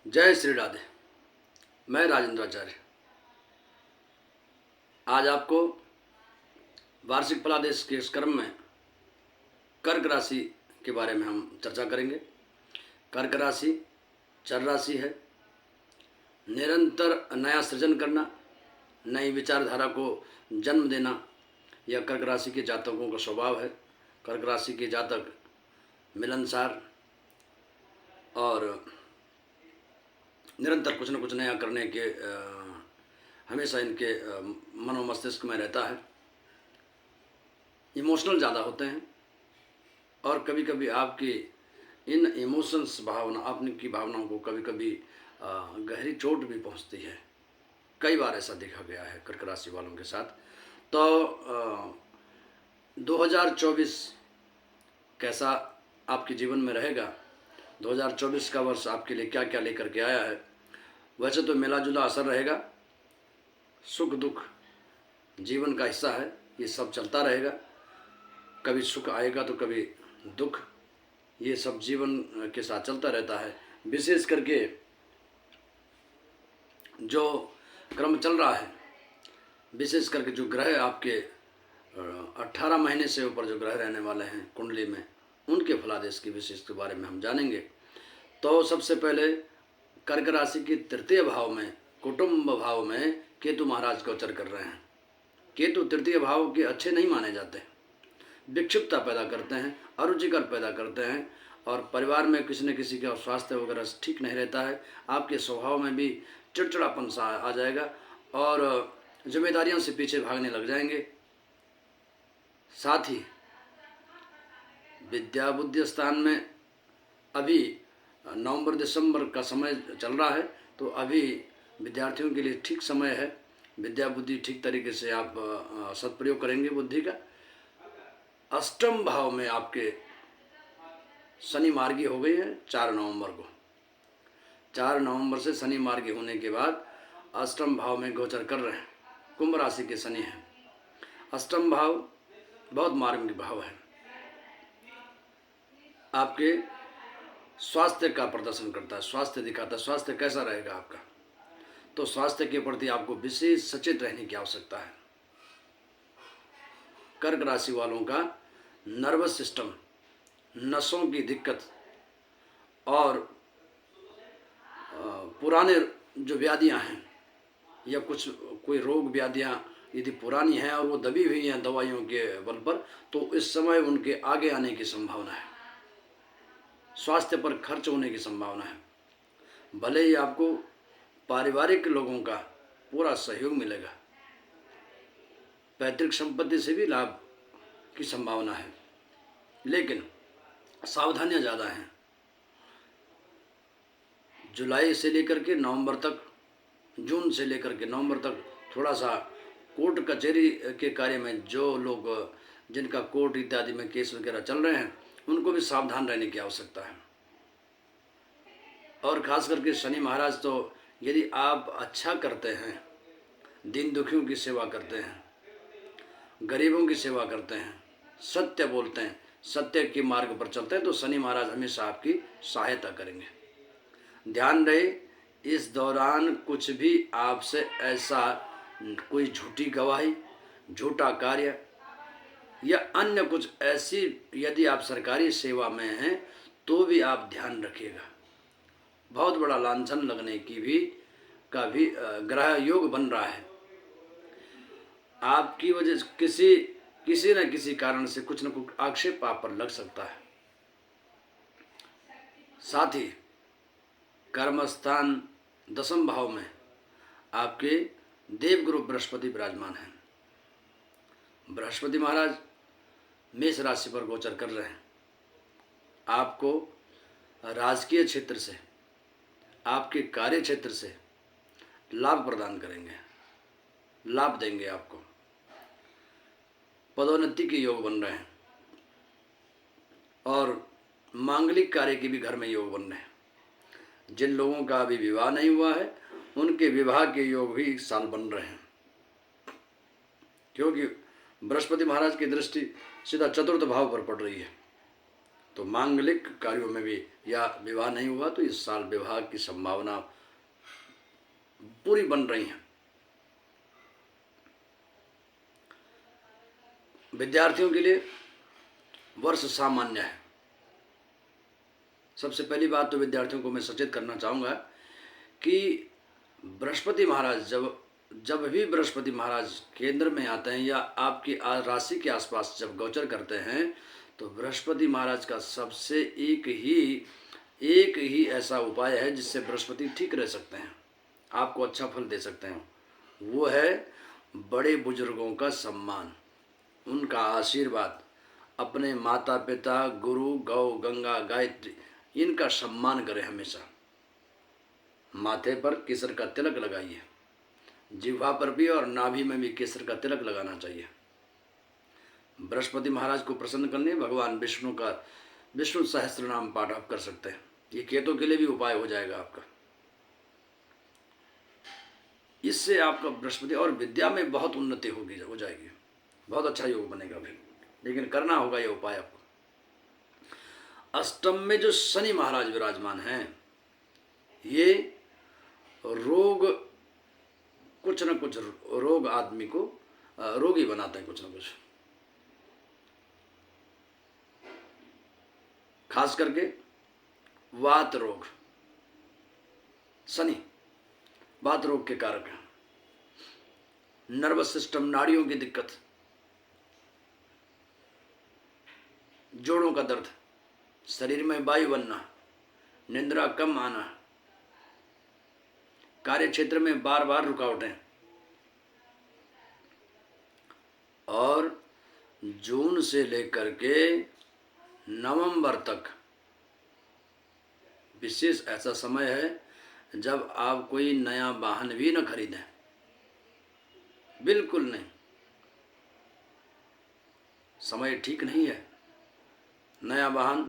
जय श्री राधे। मैं राजेंद्राचार्य आज आपको वार्षिक फलादेश के इस क्रम में कर्क राशि के बारे में हम चर्चा करेंगे। कर्क राशि चर राशि है। निरंतर नया सृजन करना, नई विचारधारा को जन्म देना, यह कर्क राशि के जातकों का स्वभाव है। कर्क राशि के जातक मिलनसार और निरंतर कुछ न कुछ नया करने के हमेशा इनके मनो मस्तिष्क में रहता है। इमोशनल ज़्यादा होते हैं और कभी कभी आपकी इन इमोशंस आपकी भावनाओं को कभी कभी गहरी चोट भी पहुंचती है। कई बार ऐसा देखा गया है कर्क राशि वालों के साथ। तो 2024 कैसा आपके जीवन में रहेगा, 2024 का वर्ष आपके लिए क्या क्या लेकर के आया है। वैसे तो मिला जुला असर रहेगा। सुख दुख जीवन का हिस्सा है, ये सब चलता रहेगा। कभी सुख आएगा तो कभी दुख, ये सब जीवन के साथ चलता रहता है। विशेष करके जो क्रम चल रहा है, विशेष करके जो ग्रह आपके 18 महीने से ऊपर जो ग्रह रहने वाले हैं कुंडली में, उनके फलादेश की विशेष के बारे में हम जानेंगे। तो सबसे पहले कर्क राशि के तृतीय भाव में, कुटुंब भाव में केतु महाराज गोचर कर रहे हैं। केतु तृतीय भाव के अच्छे नहीं माने जाते, विक्षिप्तता पैदा करते हैं, अरुचिकर पैदा करते हैं और परिवार में किसी न किसी का स्वास्थ्य वगैरह ठीक नहीं रहता है। आपके स्वभाव में भी चिड़चिड़ापन सा आ जाएगा और जिम्मेदारियों से पीछे भागने लग जाएंगे। साथ ही विद्या बुद्धि स्थान में अभी नवंबर दिसंबर का समय चल रहा है, तो अभी विद्यार्थियों के लिए ठीक समय है। विद्या बुद्धि ठीक तरीके से आप सदप्रयोग करेंगे बुद्धि का। अष्टम भाव में आपके शनि मार्गी हो गई है 4 नवंबर को। 4 नवंबर से शनि मार्गी होने के बाद अष्टम भाव में गोचर कर रहे हैं। कुंभ राशि के शनि हैं। अष्टम भाव बहुत मार्मिक भाव है, आपके स्वास्थ्य का प्रदर्शन करता है, स्वास्थ्य दिखाता है। स्वास्थ्य कैसा रहेगा आपका, तो स्वास्थ्य के प्रति आपको विशेष सचेत रहने की आवश्यकता है। कर्क राशि वालों का नर्वस सिस्टम, नसों की दिक्कत और पुराने जो व्याधियां हैं या कोई रोग व्याधियां यदि पुरानी हैं और वो दबी हुई हैं दवाइयों के बल पर, तो इस समय उनके आगे आने की संभावना है। स्वास्थ्य पर खर्च होने की संभावना है। भले ही आपको पारिवारिक लोगों का पूरा सहयोग मिलेगा, पैतृक संपत्ति से भी लाभ की संभावना है, लेकिन सावधानियां ज़्यादा हैं। जुलाई से लेकर के नवंबर तक, जून से लेकर के नवंबर तक थोड़ा सा कोर्ट कचहरी के कार्य में जो लोग जिनका कोर्ट इत्यादि में केस वगैरह चल रहे हैं, उनको भी सावधान रहने की आवश्यकता है। और खास करके शनि महाराज तो यदि आप अच्छा करते हैं, दीन दुखियों की सेवा करते हैं, गरीबों की सेवा करते हैं, सत्य बोलते हैं, सत्य के मार्ग पर चलते हैं, तो शनि महाराज हमेशा आपकी सहायता करेंगे। ध्यान रहे, इस दौरान कुछ भी आपसे ऐसा कोई झूठी गवाही, झूठा कार्य या अन्य कुछ ऐसी, यदि आप सरकारी सेवा में हैं तो भी आप ध्यान रखिएगा। बहुत बड़ा लांछन लगने की का भी ग्रह योग बन रहा है। आपकी वजह से किसी न किसी कारण से कुछ न कुछ आक्षेप आप पर लग सकता है। साथ ही कर्मस्थान दसम भाव में आपके देवगुरु बृहस्पति विराजमान हैं। बृहस्पति महाराज मेष राशि पर गोचर कर रहे हैं। आपको राजकीय क्षेत्र से, आपके कार्य क्षेत्र से लाभ प्रदान करेंगे, लाभ देंगे आपको। पदोन्नति के योग बन रहे हैं और मांगलिक कार्य के भी घर में योग बन रहे हैं। जिन लोगों का अभी विवाह नहीं हुआ है, उनके विवाह के योग भी इस साल बन रहे हैं, क्योंकि बृहस्पति महाराज की दृष्टि सीधा चतुर्थ भाव पर पड़ रही है। तो मांगलिक कार्यों में भी या विवाह नहीं हुआ तो इस साल विवाह की संभावना पूरी बन रही है। विद्यार्थियों के लिए वर्ष सामान्य है। सबसे पहली बात तो विद्यार्थियों को मैं सचेत करना चाहूँगा कि बृहस्पति महाराज जब भी बृहस्पति महाराज केंद्र में आते हैं या आपकी राशि के आसपास जब गोचर करते हैं तो बृहस्पति महाराज का सबसे एक ही ऐसा उपाय है जिससे बृहस्पति ठीक रह सकते हैं, आपको अच्छा फल दे सकते हैं। वो है बड़े बुजुर्गों का सम्मान, उनका आशीर्वाद, अपने माता पिता, गुरु, गौ, गंगा, गायत्री, इनका सम्मान करें हमेशा। माथे पर केसर का तिलक लगाइए, जिह्वा पर भी और नाभि में भी केसर का तिलक लगाना चाहिए। बृहस्पति महाराज को प्रसन्न करने भगवान विष्णु सहस्त्र नाम पाठ आप कर सकते हैं। ये केतु के लिए भी उपाय हो जाएगा आपका। इससे आपका बृहस्पति और विद्या में बहुत उन्नति हो जाएगी, बहुत अच्छा योग बनेगा फिर, लेकिन करना होगा ये उपाय आपको। अष्टम में जो शनि महाराज विराजमान हैं, ये रोग, कुछ न कुछ रोग आदमी को रोगी बनाते हैं, कुछ न कुछ, खास करके वात रोग। शनि वात रोग के कारक है। नर्वस सिस्टम, नाड़ियों की दिक्कत, जोड़ों का दर्द, शरीर में वायु बनना, निद्रा कम आना, कार्य क्षेत्र में बार बार रुकावटें, और जून से लेकर के नवंबर तक विशेष ऐसा समय है जब आप कोई नया वाहन भी न खरीदें, बिल्कुल नहीं, समय ठीक नहीं है। नया वाहन